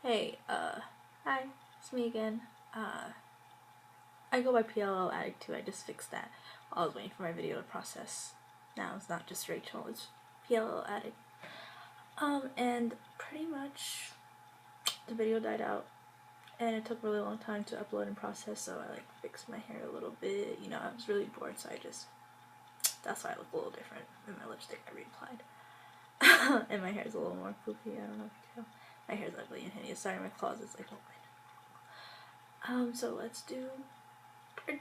Hey, hi, it's me again. I go by PLL Addict too, I just fixed that while I was waiting for my video to process. Now it's not just Rachel, it's PLL Addict. And pretty much the video died out and it took a really long time to upload and process, so I fixed my hair a little bit. You know, I was really bored, so that's why I look a little different. And my lipstick I reapplied. And my hair's a little more poofy, I don't know if you can tell. My hair's ugly and hideous. Sorry, my closet's open. So let's do part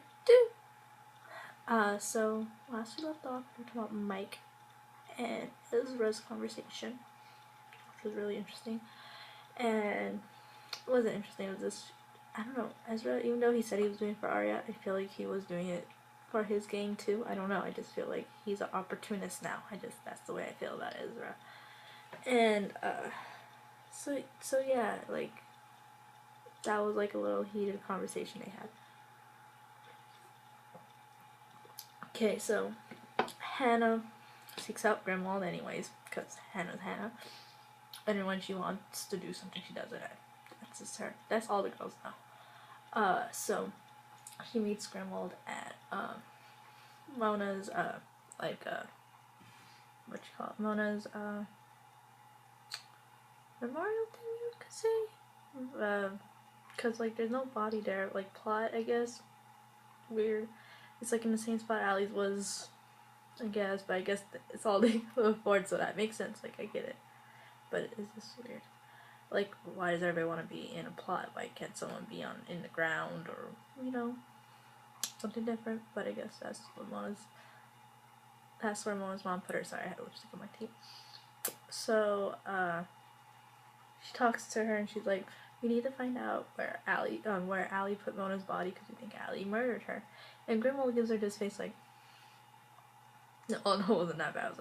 2. So last we left off, we were talking about Mike and Ezra's conversation, which was really interesting. And it wasn't interesting, it was just, I don't know, Ezra, even though he said he was doing it for Arya, I feel like he was doing it for his gang too. I don't know, I just feel like he's an opportunist now. That's the way I feel about Ezra. And, so yeah, that was a little heated conversation they had. Okay, so Hannah seeks out Grimwald anyways, because Hannah's Hannah. And then when she wants to do something, she does it. That's just her. That's all the girls know. So she meets Grimwald at Mona's what you call it? Mona's memorial thing, you could say. Cause there's no body there, plot, I guess. Weird. It's in the same spot Allie's was, I guess, but I guess it's all they could afford, so that makes sense. I get it, but it's just weird. Why does everybody want to be in a plot? Why can't someone be in the ground, or something different? But I guess that's where Mona's mom put her. Sorry, I had lipstick on my teeth. So she talks to her and she's like, we need to find out where Allie put Mona's body because we think Allie murdered her. And Grimwald gives her this face no, oh no, it wasn't that bad. I was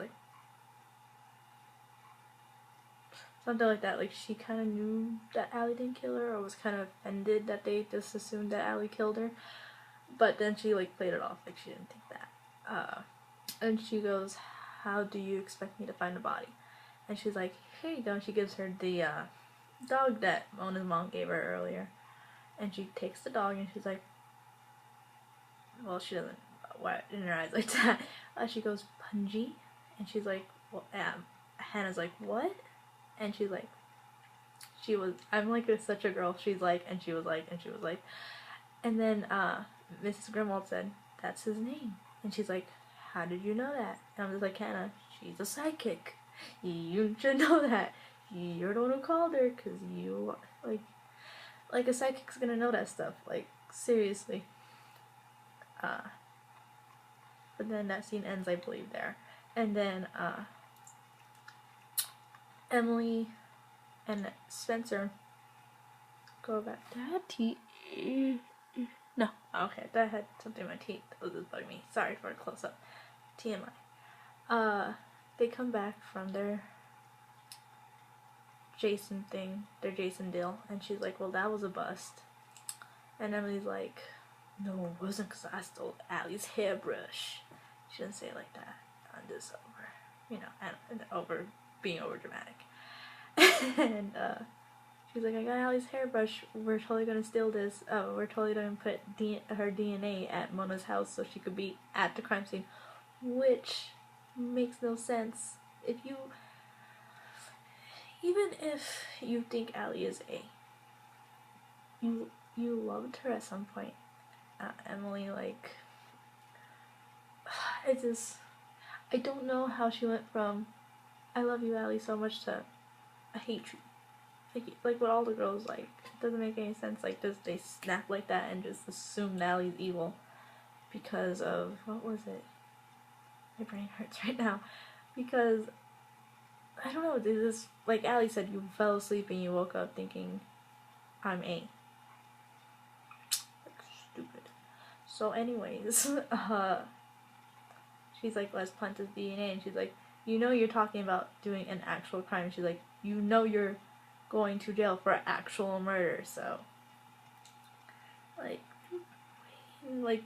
something like that. She kind of knew that Allie didn't kill her, or was kind of offended that they just assumed that Allie killed her. But then she played it off she didn't think that. And she goes, how do you expect me to find the body? And she's like, here you go. And she gives her the dog that Mona's mom gave her earlier. And she takes the dog and she's like, well, she doesn't in her eyes like that. She goes, Punji? And she's like, well, Hannah's like, what? And she's like, I'm such a girl. She's like, and she was like, and she was like. And then Mrs. Grimwald said, that's his name. And she's like, how did you know that? And I'm just like, Hannah, she's a psychic. You should know that. You're the one who called her, because you, a psychic's gonna know that stuff. Seriously. But then that scene ends, I believe, there. And then Emily and Spencer go back. Did I have tea? No. Okay, that had something in my teeth. That was just bugging me. Sorry for a close-up. TMI. They come back from their Jason thing, their Jason deal, and she's like, well, that was a bust. And Emily's like, no, it wasn't, because I stole Allie's hairbrush. She didn't say it like that. I'm just over, being over dramatic. And she's like, I got Allie's hairbrush. We're totally gonna steal this. We're totally gonna put her DNA at Mona's house so she could be at the crime scene, which makes no sense. Even if you think Allie is you loved her at some point. Emily, I don't know how she went from I love you, Allie, so much to I hate you. What all the girls it doesn't make any sense. Does they snap like that and just assume Allie's evil because of, what was it? My brain hurts right now. Because, I don't know, this, Allie said, you fell asleep and you woke up thinking, I'm A. Stupid. So anyways, she's like, let's plant this DNA, and she's like, you're talking about doing an actual crime. She's like, you're going to jail for actual murder, so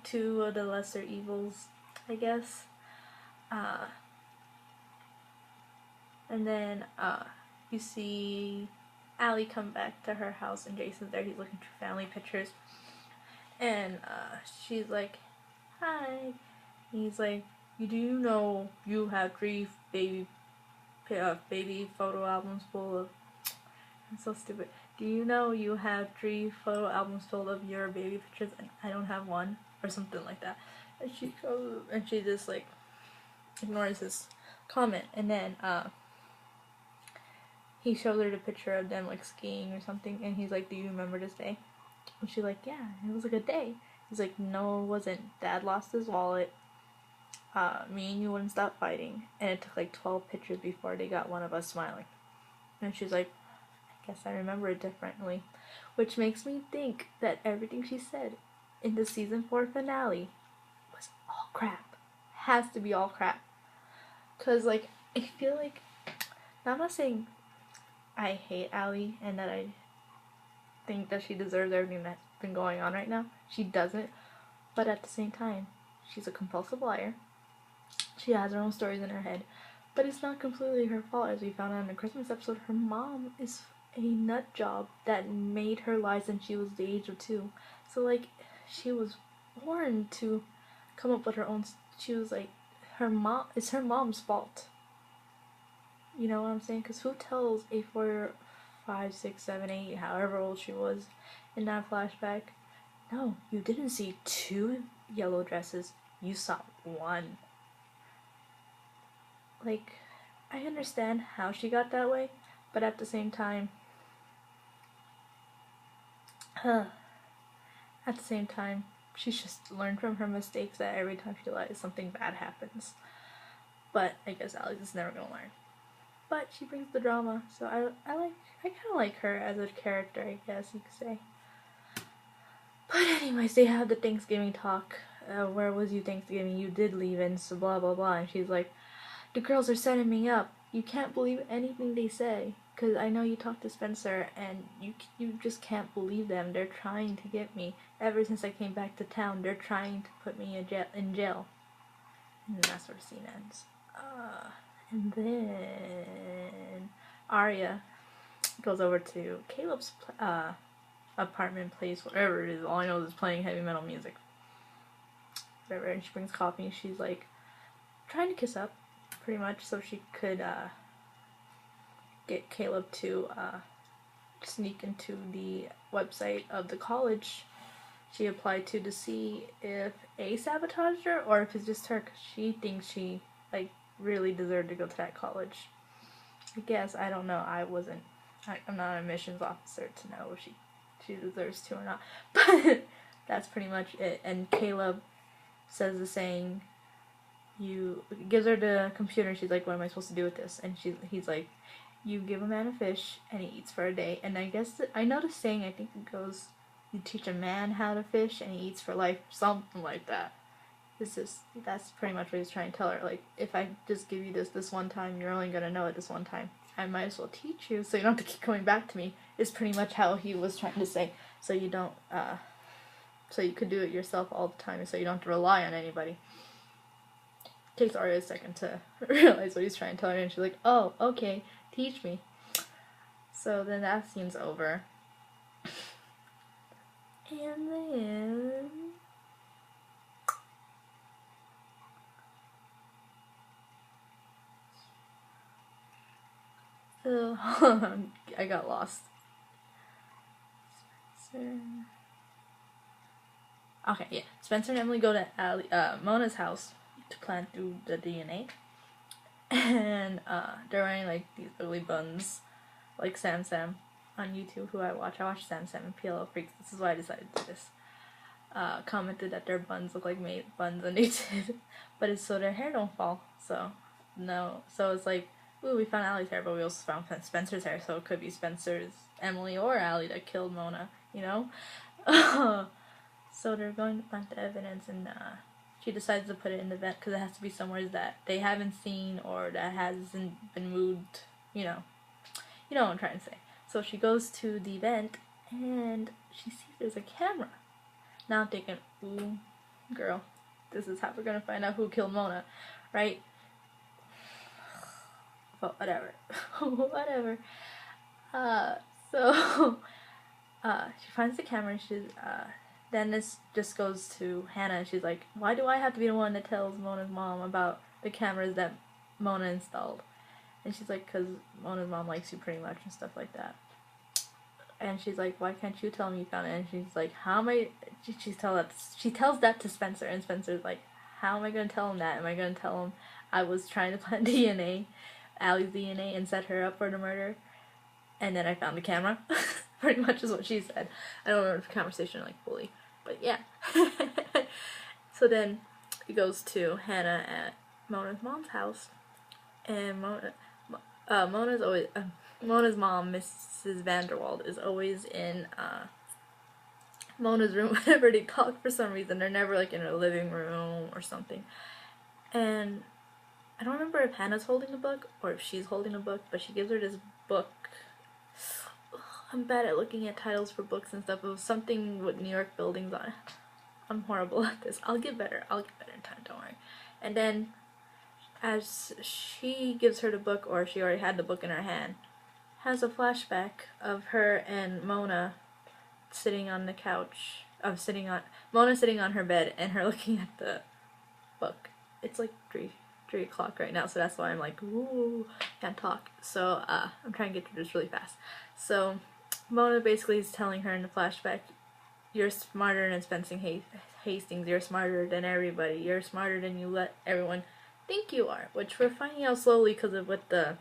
two of the lesser evils, I guess. And then you see Allie come back to her house and Jason's there. He's looking through family pictures, and she's like, "Hi." He's like, "You do know you have 3 baby photo albums full of." I'm so stupid. "Do you know you have 3 photo albums full of your baby pictures and I don't have one?" Or something like that. And she just like ignores this comment, and then he shows her the picture of them like skiing or something, and he's like, "Do you remember this day?" And she's like, "Yeah, it was a good day." He's like, "No, it wasn't. Dad lost his wallet. Me and you wouldn't stop fighting, and it took like 12 pictures before they got one of us smiling." And she's like, "I guess I remember it differently," which makes me think that everything she said in the season 4 finale was all crap. Has to be all crap. Cause like I feel like, now I'm not saying I hate Allie and that I think that she deserves everything that's been going on right now. She doesn't. But at the same time, she's a compulsive liar. She has her own stories in her head. But it's not completely her fault. As we found out in the Christmas episode, her mom is a nut job that made her lie since she was the age of 2. So like, she was born to come up with her own. She was like, it's her mom's fault. You know what I'm saying? Because who tells a 4, 5, 6, 7, 8, however old she was in that flashback, "No, you didn't see 2 yellow dresses. You saw 1. Like, I understand how she got that way, but at the same time, she just learned from her mistakes that every time she lies, something bad happens. But I guess Alex is never gonna learn. But she brings the drama, so I kind of like her as a character, I guess you could say. But anyways, they have the Thanksgiving talk. Where was you Thanksgiving? You did leave, and so blah blah blah. And she's like, "The girls are setting me up. You can't believe anything they say. Because I know you talked to Spencer, and you just can't believe them. They're trying to get me. Ever since I came back to town, they're trying to put me in jail." And that's where the scene ends. And then Arya goes over to Caleb's apartment, place, whatever it is. All I know is it's playing heavy metal music. Whatever. And she brings coffee, and she's like trying to kiss up, pretty much, so she could get Caleb to sneak into the website of the college she applied to see if A sabotaged her or if it's just her, because she thinks she like really deserved to go to that college. I guess, I don't know. I'm not a admissions officer to know if she deserves to or not. But that's pretty much it. And Caleb says the saying, gives her the computer, and she's like, "What am I supposed to do with this?" And he's like, "You give a man a fish and he eats for a day." And I guess I know the saying, I think it goes, "You teach a man how to fish and he eats for life," something like that. That's pretty much what he's trying to tell her. Like, if I just give you this one time, you're only gonna know it this one time. I might as well teach you so you don't have to keep coming back to me, is pretty much how he was trying to say. So you don't, so you could do it yourself all the time, so you don't have to rely on anybody. It takes Arya a second to realize what he's trying to tell her, and she's like, "Oh, okay, teach me." So then that scene's over. And then I got lost. Spencer. Okay, yeah. Spencer and Emily go to Mona's house to plant through the DNA. And they're wearing like these ugly buns, like Sam Sam on YouTube, who I watch. I watch Sam Sam and PLO Freaks. This is why I decided to do this. Commented that their buns look like made buns, and they did. But it's so their hair don't fall. So, no. So it's like, ooh, we found Allie's hair, but we also found Spencer's hair, so it could be Spencer's, Emily, or Allie that killed Mona, you know? So they're going to plant the evidence, and she decides to put it in the vent because it has to be somewhere that they haven't seen or that hasn't been moved, you know. You know what I'm trying to say. So she goes to the vent, and she sees there's a camera. Now I'm thinking, ooh, girl, this is how we're gonna find out who killed Mona, right? But whatever. Whatever. So she finds the camera and then this just goes to Hannah and she's like, why do I have to be the one that tells Mona's mom about the cameras that Mona installed? And she's like, because Mona's mom likes you pretty much and stuff like that. And she's like, why can't you tell me you found it? And she's like, how am I, she tells that to Spencer, and Spencer's like, how am I going to tell him that? Am I going to tell him I was trying to plant Allie's DNA and set her up for the murder? And then I found the camera. Pretty much is what she said. I don't remember the conversation like fully, but yeah. So then it goes to Hannah at Mona's mom's house, and Mona's mom, Mrs. Vanderwald, is always in Mona's room whenever they talk for some reason. They're never like in her living room or something. And I don't remember if Hannah's holding a book or if she's holding a book, but she gives her this book. I'm bad at looking at titles for books and stuff. It was something with New York buildings on it. I'm horrible at this. I'll get better in time, don't worry. And then as she gives her the book, or she already had the book in her hand, has a flashback of her and Mona sitting on the couch. Mona sitting on her bed and her looking at the book. It's like 3 o'clock right now, so that's why I'm like, ooh, can't talk. So I'm trying to get through this really fast. So Mona basically is telling her in the flashback, you're smarter than Spencer Hastings, you're smarter than everybody, you're smarter than you let everyone think you are, which we're finding out slowly because of with the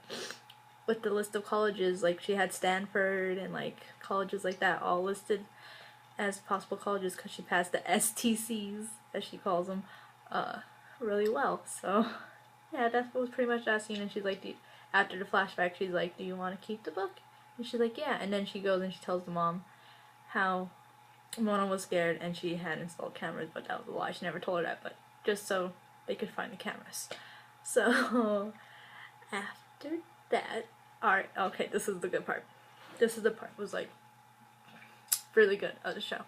list of colleges, like she had Stanford and like colleges like that all listed as possible colleges because she passed the STCs, as she calls them, really well. So yeah, that was pretty much that scene. And she's like, after the flashback, she's like, do you want to keep the book? And she's like, yeah. And then she goes and she tells the mom how Mona was scared and she had installed cameras, but that was a lie. She never told her that, but just so they could find the cameras. So after that, alright, okay, this is the good part. This is the part was like really good of the show.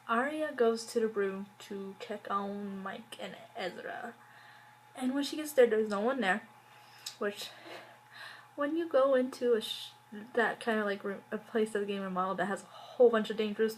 Arya goes to the room to check on Mike and Ezra, and when she gets there, there's no one there. Which, when you go into that kind of like room, a place that's game remodeled that has a whole bunch of dangerous